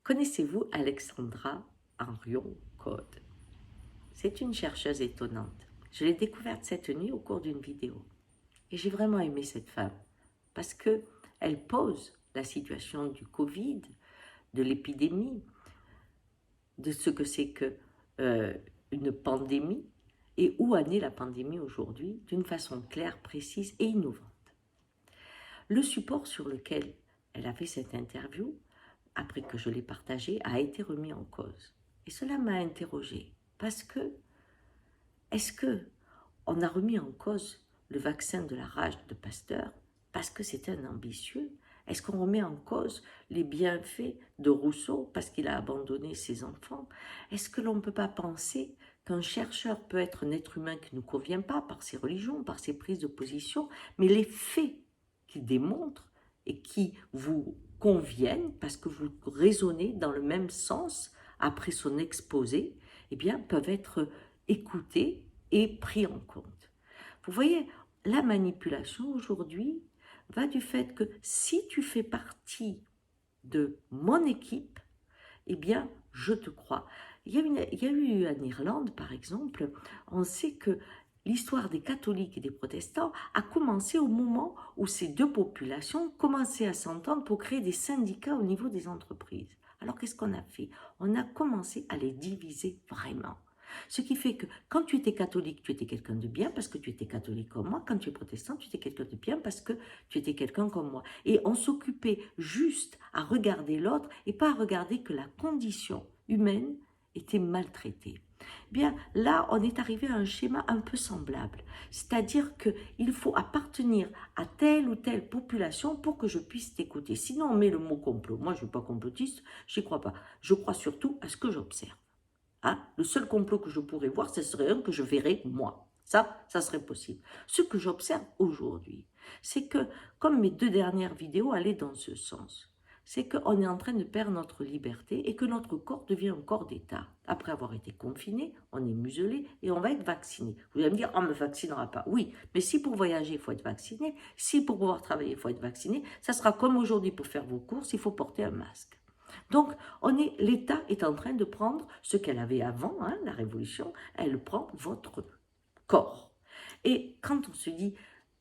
Connaissez-vous Alexandra Henrion-Codd? C'est une chercheuse étonnante. Je l'ai découverte cette nuit au cours d'une vidéo. Et j'ai vraiment aimé cette femme parce qu'elle pose la situation du Covid, de l'épidémie, de ce que c'est que une pandémie et où en est la pandémie aujourd'hui d'une façon claire, précise et innovante. Le support sur lequel elle a fait cette interview, après que je l'ai partagée, a été remis en cause. Et cela m'a interrogée parce que est-ce qu'on a remis en cause le vaccin de la rage de Pasteur parce que c'était un ambitieux? Est-ce qu'on remet en cause les bienfaits de Rousseau parce qu'il a abandonné ses enfants? Est-ce que l'on ne peut pas penser qu'un chercheur peut être un être humain qui ne nous convient pas par ses religions, par ses prises de position, mais les faits qu'il démontre et qui vous conviennent parce que vous raisonnez dans le même sens après son exposé, eh bien, peuvent être écoutés et pris en compte. Vous voyez, la manipulation aujourd'hui va du fait que si tu fais partie de mon équipe, eh bien, je te crois. Il y a eu en Irlande, par exemple, on sait que l'histoire des catholiques et des protestants a commencé au moment où ces deux populations commençaient à s'entendre pour créer des syndicats au niveau des entreprises. Alors qu'est-ce qu'on a fait? On a commencé à les diviser vraiment. Ce qui fait que quand tu étais catholique, tu étais quelqu'un de bien parce que tu étais catholique comme moi. Quand tu es protestant, tu étais quelqu'un de bien parce que tu étais quelqu'un comme moi. Et on s'occupait juste à regarder l'autre et pas à regarder que la condition humaine était maltraitée. Bien, là, on est arrivé à un schéma un peu semblable. C'est-à-dire qu'il faut appartenir à telle ou telle population pour que je puisse t'écouter. Sinon, on met le mot complot. Moi, je ne suis pas complotiste, je n'y crois pas. Je crois surtout à ce que j'observe. Hein? Le seul complot que je pourrais voir, ce serait un que je verrais moi. Ça serait possible. Ce que j'observe aujourd'hui, c'est que, comme mes deux dernières vidéos allaient dans ce sens, c'est qu'on est en train de perdre notre liberté et que notre corps devient un corps d'État. Après avoir été confiné, on est muselé et on va être vacciné. Vous allez me dire, on ne me vaccinera pas. Oui, mais si pour voyager, il faut être vacciné, si pour pouvoir travailler, il faut être vacciné, ça sera comme aujourd'hui pour faire vos courses, il faut porter un masque. Donc, l'État est en train de prendre ce qu'elle avait avant, hein, la Révolution, elle prend votre corps. Et quand on se dit,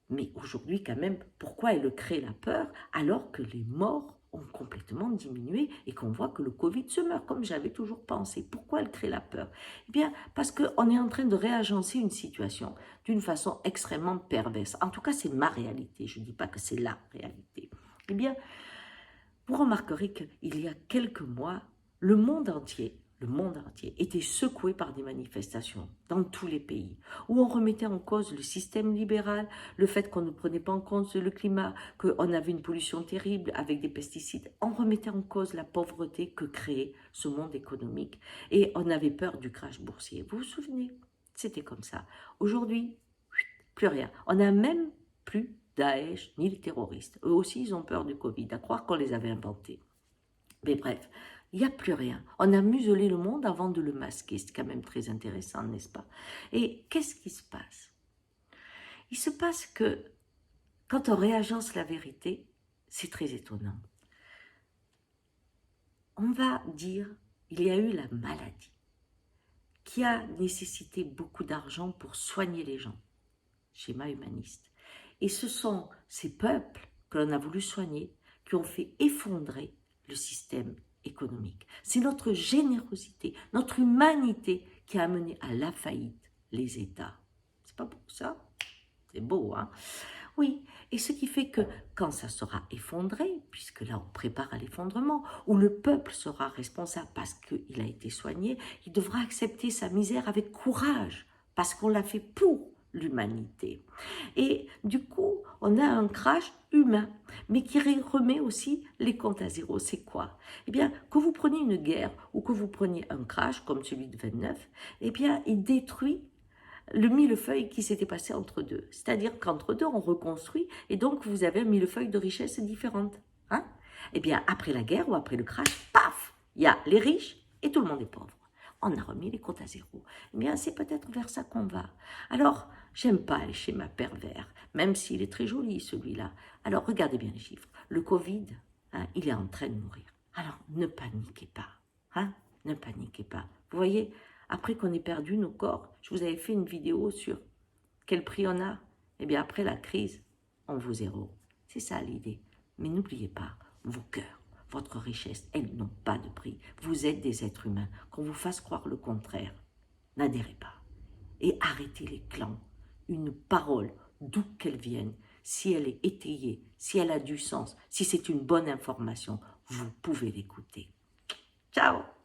mais aujourd'hui quand même, pourquoi elle crée la peur alors que les morts ont complètement diminué et qu'on voit que le Covid se meurt, comme j'avais toujours pensé. Pourquoi elle crée la peur? Eh bien, parce qu'on est en train de réagencer une situation d'une façon extrêmement perverse. En tout cas, c'est ma réalité, je ne dis pas que c'est la réalité. Eh bien, vous remarquerez qu'il y a quelques mois, le monde entier était secoué par des manifestations dans tous les pays, où on remettait en cause le système libéral, le fait qu'on ne prenait pas en compte le climat, qu'on avait une pollution terrible avec des pesticides. On remettait en cause la pauvreté que créait ce monde économique et on avait peur du crash boursier. Vous vous souvenez? C'était comme ça. Aujourd'hui, plus rien. On n'a même plus Daesh ni les terroristes. Eux aussi, ils ont peur du Covid, à croire qu'on les avait inventés. Mais bref, il n'y a plus rien. On a muselé le monde avant de le masquer. C'est quand même très intéressant, n'est-ce pas? Et qu'est-ce qui se passe? Il se passe que quand on réagence la vérité, c'est très étonnant. On va dire, il y a eu la maladie qui a nécessité beaucoup d'argent pour soigner les gens. Schéma humaniste. Et ce sont ces peuples que l'on a voulu soigner qui ont fait effondrer le système économique. C'est notre générosité, notre humanité qui a amené à la faillite les États. C'est pas beau ça? C'est beau, hein? Oui, et ce qui fait que quand ça sera effondré, puisque là on prépare à l'effondrement, où le peuple sera responsable parce qu'il a été soigné, il devra accepter sa misère avec courage, parce qu'on l'a fait pour l'humanité. Et du coup, on a un crash humain, mais qui remet aussi les comptes à zéro. C'est quoi? Eh bien, que vous preniez une guerre ou que vous preniez un crash comme celui de 29, eh bien, il détruit le millefeuille qui s'était passé entre deux. C'est-à-dire qu'entre deux, on reconstruit et donc vous avez un millefeuille de richesses différentes. Hein? Eh bien, après la guerre ou après le crash, paf, il y a les riches et tout le monde est pauvre. On a remis les comptes à zéro. Eh bien, c'est peut-être vers ça qu'on va. Alors, j'aime pas les schémas pervers, même s'il est très joli celui-là. Alors, regardez bien les chiffres. Le Covid, hein, il est en train de mourir. Alors, ne paniquez pas, hein? Ne paniquez pas. Vous voyez, après qu'on ait perdu nos corps, je vous avais fait une vidéo sur quel prix on a. Eh bien, après la crise, on vaut zéro. C'est ça l'idée. Mais n'oubliez pas, vos cœurs, votre richesse, elles n'ont pas de prix. Vous êtes des êtres humains. Qu'on vous fasse croire le contraire, n'adhérez pas. Et arrêtez les clans. Une parole, d'où qu'elle vienne, si elle est étayée, si elle a du sens, si c'est une bonne information, vous pouvez l'écouter. Ciao!